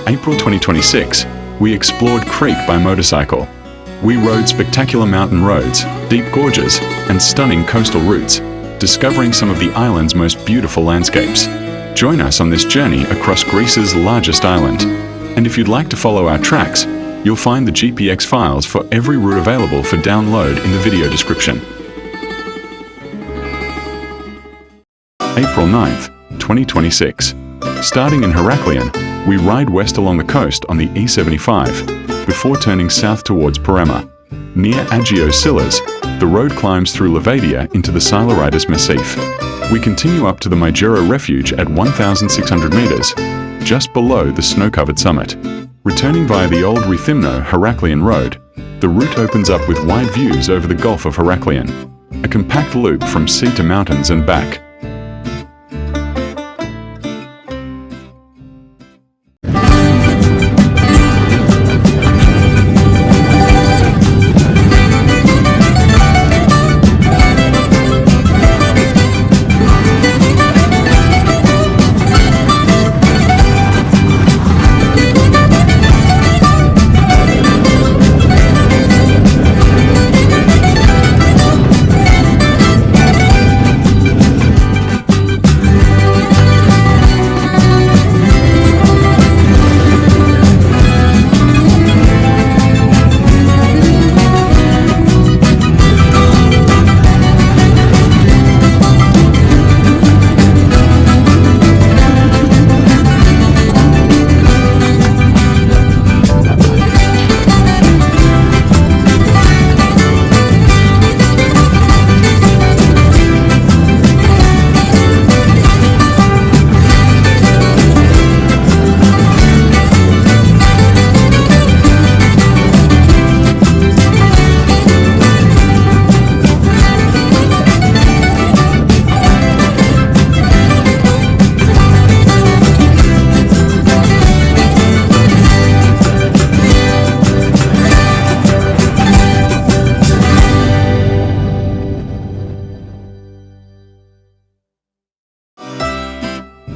April 2026, we explored Crete by motorcycle. We rode spectacular mountain roads, deep gorges, and stunning coastal routes, discovering some of the island's most beautiful landscapes. Join us on this journey across Greece's largest island. And if you'd like to follow our tracks, you'll find the GPX files for every route available for download in the video description. April 9th, 2026. Starting in Herarlion, we ride west along the coast on the E75, before turning south towards Parema. Near Agios Silas, the road climbs through Levadia into the Psiloritis Massif. We continue up to the Mygero Refuge at 1,600 meters, just below the snow-covered summit. Returning via the old Rethymno Herarlion road, the route opens up with wide views over the Gulf of Herarlion, a compact loop from sea to mountains and back.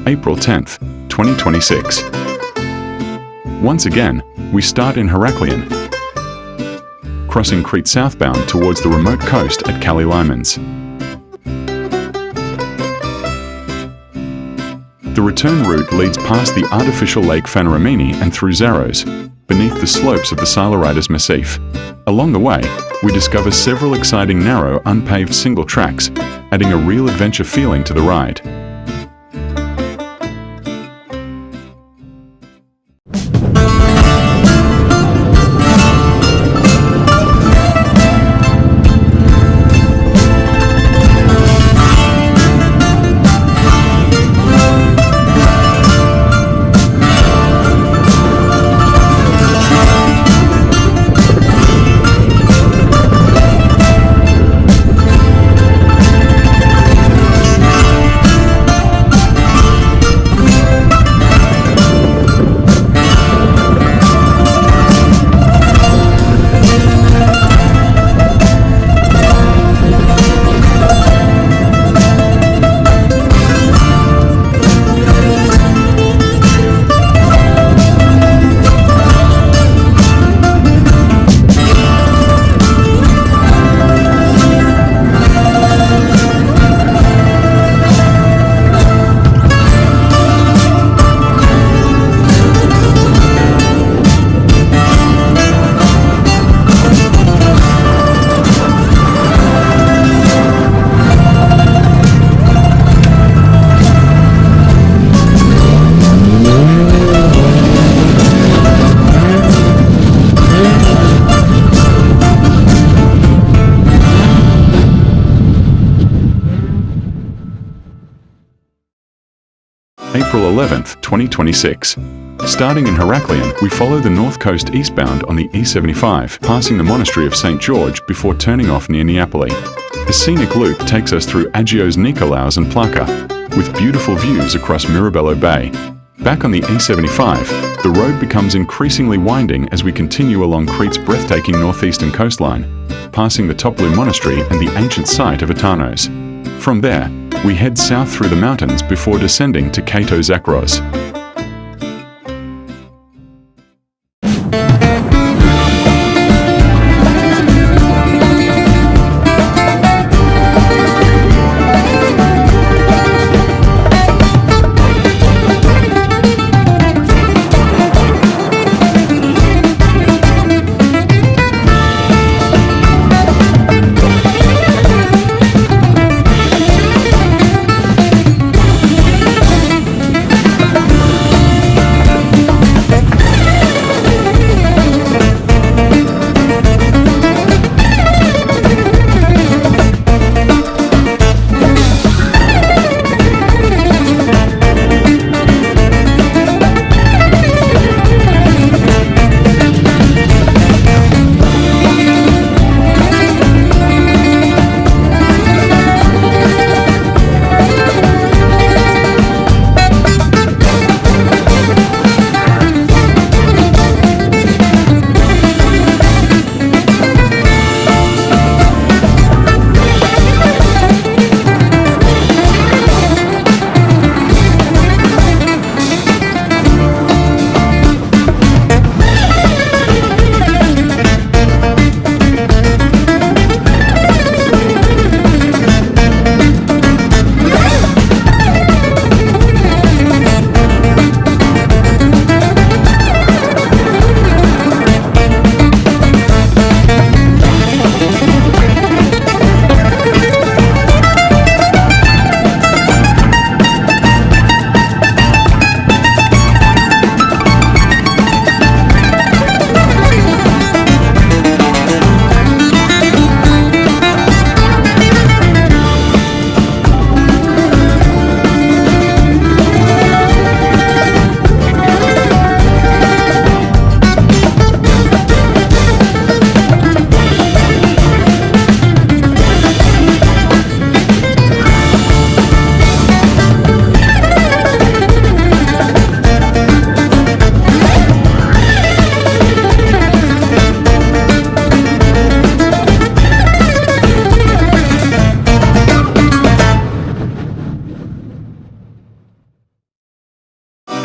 April 10th, 2026. Once again, we start in Herarlion, crossing Crete southbound towards the remote coast at Limenes. The return route leads past the artificial lake Phaneramini and through Xerokampos, beneath the slopes of the Psiloritis Massif. Along the way, we discover several exciting narrow, unpaved single tracks, adding a real adventure feeling to the ride. April 11th, 2026. Starting in Herarlion, we follow the north coast eastbound on the E75, passing the monastery of St. George before turning off near Neapoli. A scenic loop takes us through Agios Nikolaos and Plaka, with beautiful views across Mirabello Bay. Back on the E75, the road becomes increasingly winding as we continue along Crete's breathtaking northeastern coastline, passing the Toplu Monastery and the ancient site of Atanos. From there, we head south through the mountains before descending to Kato Zakros.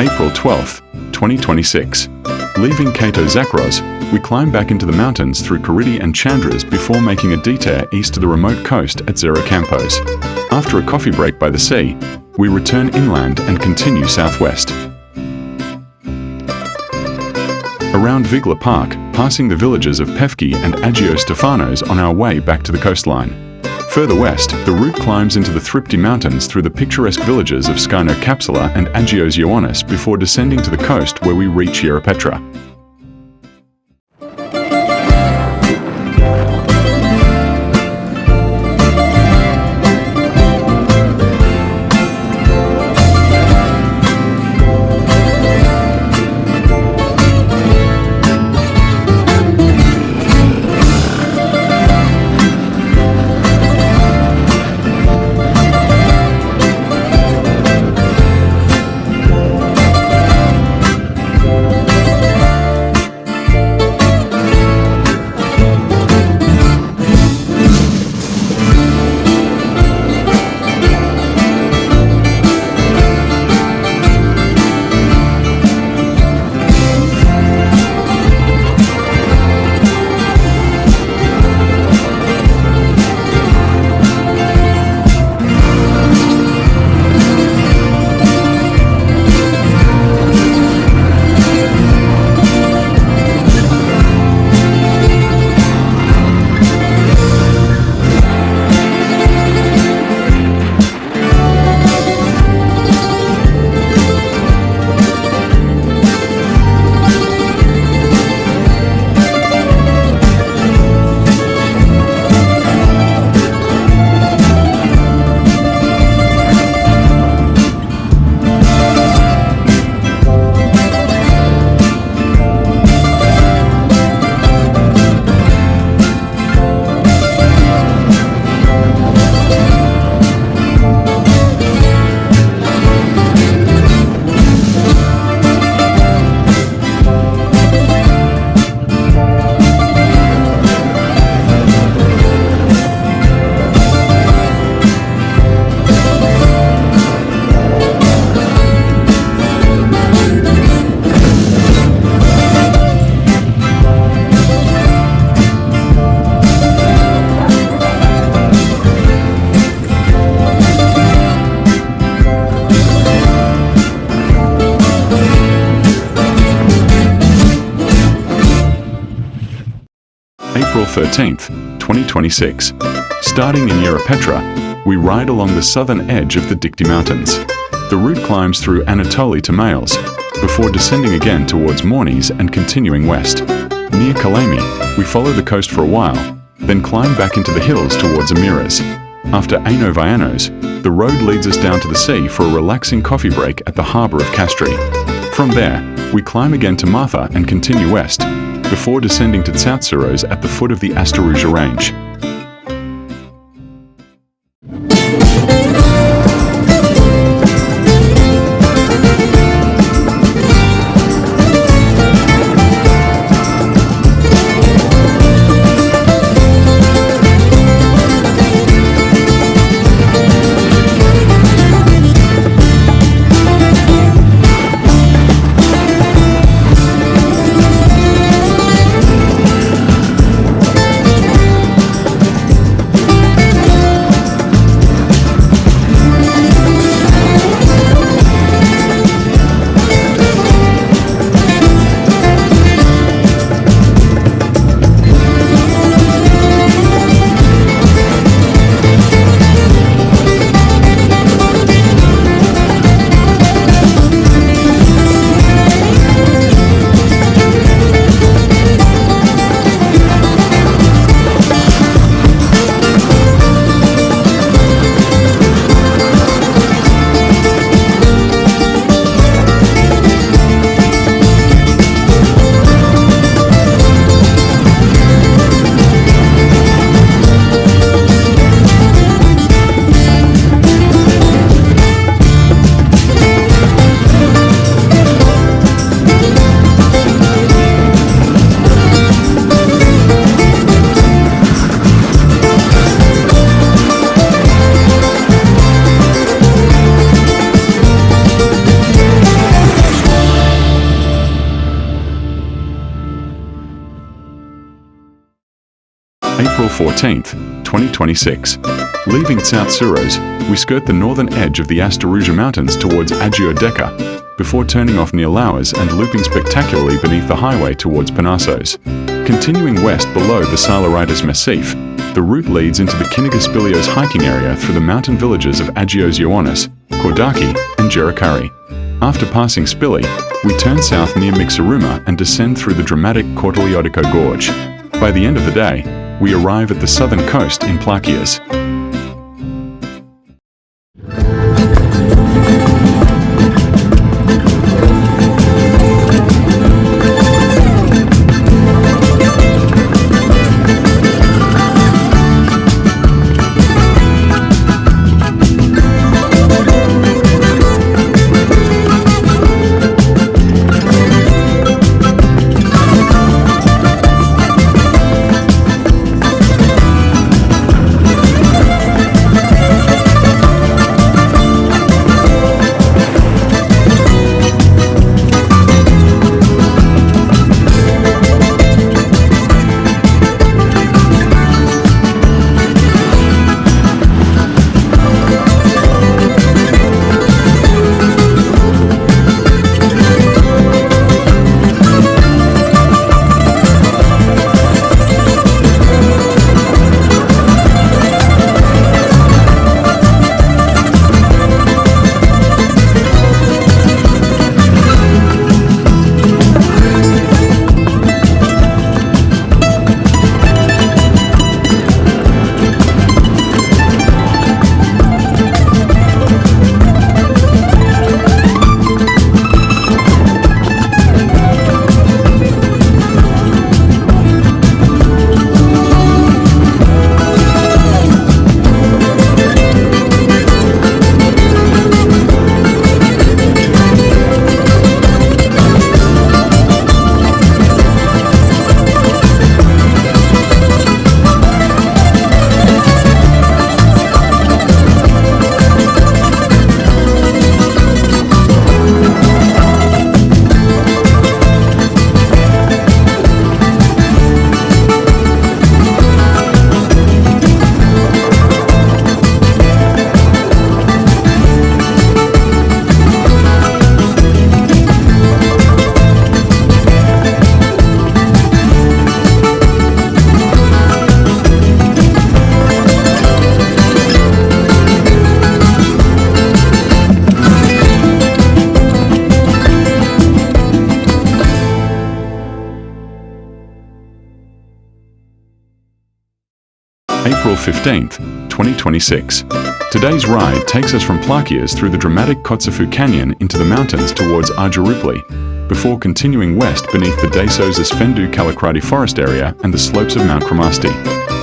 April 12, 2026. Leaving Kato Zakros, we climb back into the mountains through Crete and Chandras before making a detour east to the remote coast at Xerokampos. After a coffee break by the sea, we return inland and continue southwest. Around Vigla Park, passing the villages of Pevki and Agio Stefanos on our way back to the coastline. Further west, the route climbs into the Thripti Mountains through the picturesque villages of Xerokampos and Agios Ioannis before descending to the coast where we reach Ierapetra. April 13th, 2026. Starting in Ierapetra, we ride along the southern edge of the Thripti Mountains. The route climbs through Anatolia to Males, before descending again towards Mornis and continuing west. Near Kalemi, we follow the coast for a while, then climb back into the hills towards Amiras. After Ano Vianos, the road leads us down to the sea for a relaxing coffee break at the harbour of Castri. From there, we climb again to Martha and continue west, before descending to Tsoutsouros at the foot of the Astarouja range. 14th, 2026. Leaving Tsoutsouros, we skirt the northern edge of the Psiloritis Mountains towards Xerokampos, before turning off near Lauers and looping spectacularly beneath the highway towards Panassos. Continuing west below the Psiloritis Massif, the route leads into the Kinigaspilios hiking area through the mountain villages of Agios Ioannis, Kourtaliotiko, and Xerokampos. After passing Spili, we turn south near Mygero and descend through the dramatic Kourtaliotiko Gorge. By the end of the day, we arrive at the southern coast in Plakias. April 15th, 2026. Today's ride takes us from Plakias through the dramatic Kotsifou Canyon into the mountains towards Ierapetra, before continuing west beneath the Dasos Fendu Kallikratis forest area and the slopes of Mount Kremasti.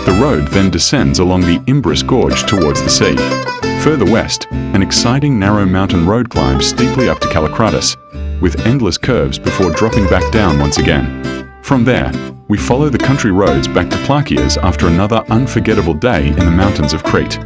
The road then descends along the Imbros Gorge towards the sea. Further west, an exciting narrow mountain road climbs steeply up to Kallikratis, with endless curves before dropping back down once again. From there, we follow the country roads back to Plakias after another unforgettable day in the mountains of Crete.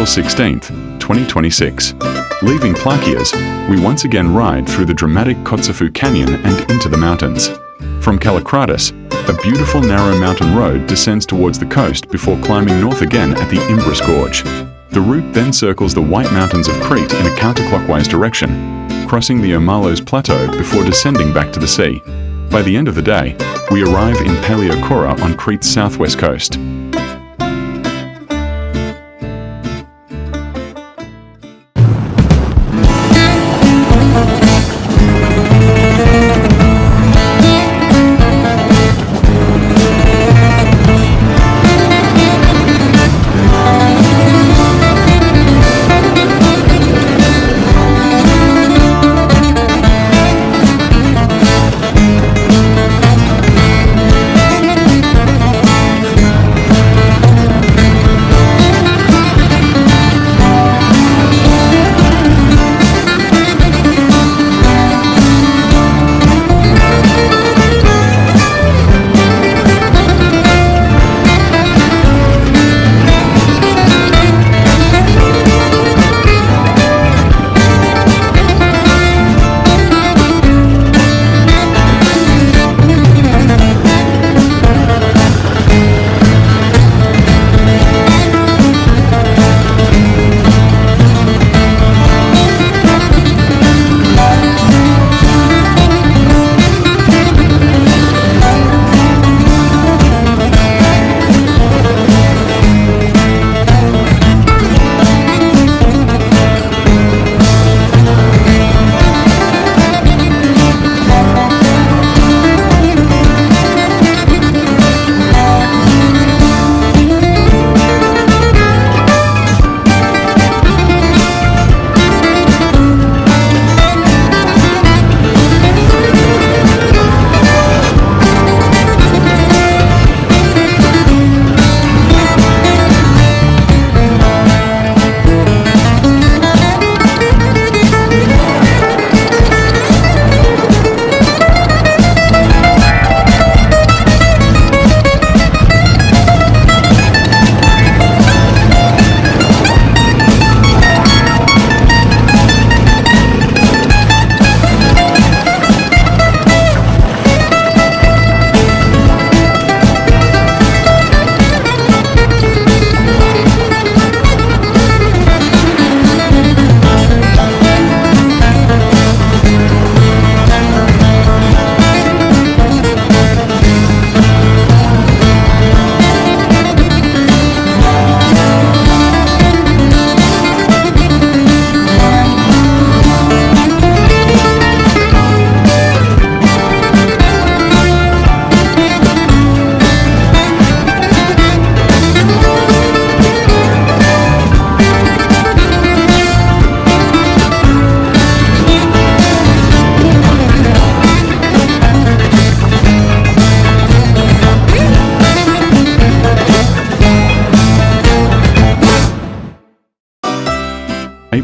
16th, 2026. Leaving Plakias, we once again ride through the dramatic Kotsifou Canyon and into the mountains. From Kallikratis, a beautiful narrow mountain road descends towards the coast before climbing north again at the Imbros Gorge. The route then circles the White Mountains of Crete in a counterclockwise direction, crossing the Omalos Plateau before descending back to the sea. By the end of the day, we arrive in Paleochora on Crete's southwest coast.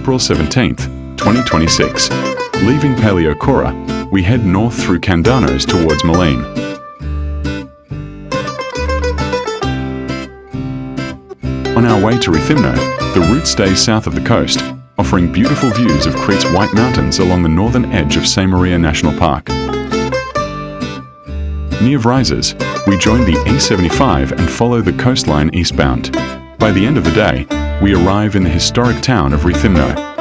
April 17th, 2026. Leaving Paleochora, we head north through Kandanos towards Malene. On our way to Rethymno, the route stays south of the coast, offering beautiful views of Crete's White Mountains along the northern edge of Samaria National Park. Near Vrizes, we join the E75 and follow the coastline eastbound. By the end of the day, we arrive in the historic town of Rethymno.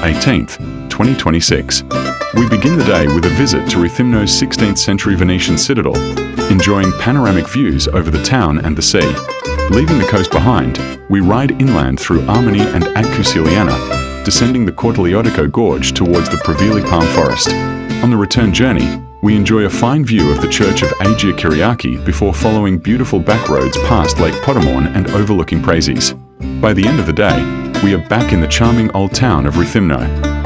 18th, 2026. We begin the day with a visit to Rethymno's 16th century Venetian citadel, enjoying panoramic views over the town and the sea. Leaving the coast behind, we ride inland through Armani and Adcuciliana, descending the Kourtaliotiko Gorge towards the Preveli palm forest. On the return journey, we enjoy a fine view of the church of Agia Kyriaki before following beautiful back roads past Lake Potamorn and overlooking Praises. By the end of the day, we are back in the charming old town of Rethymno.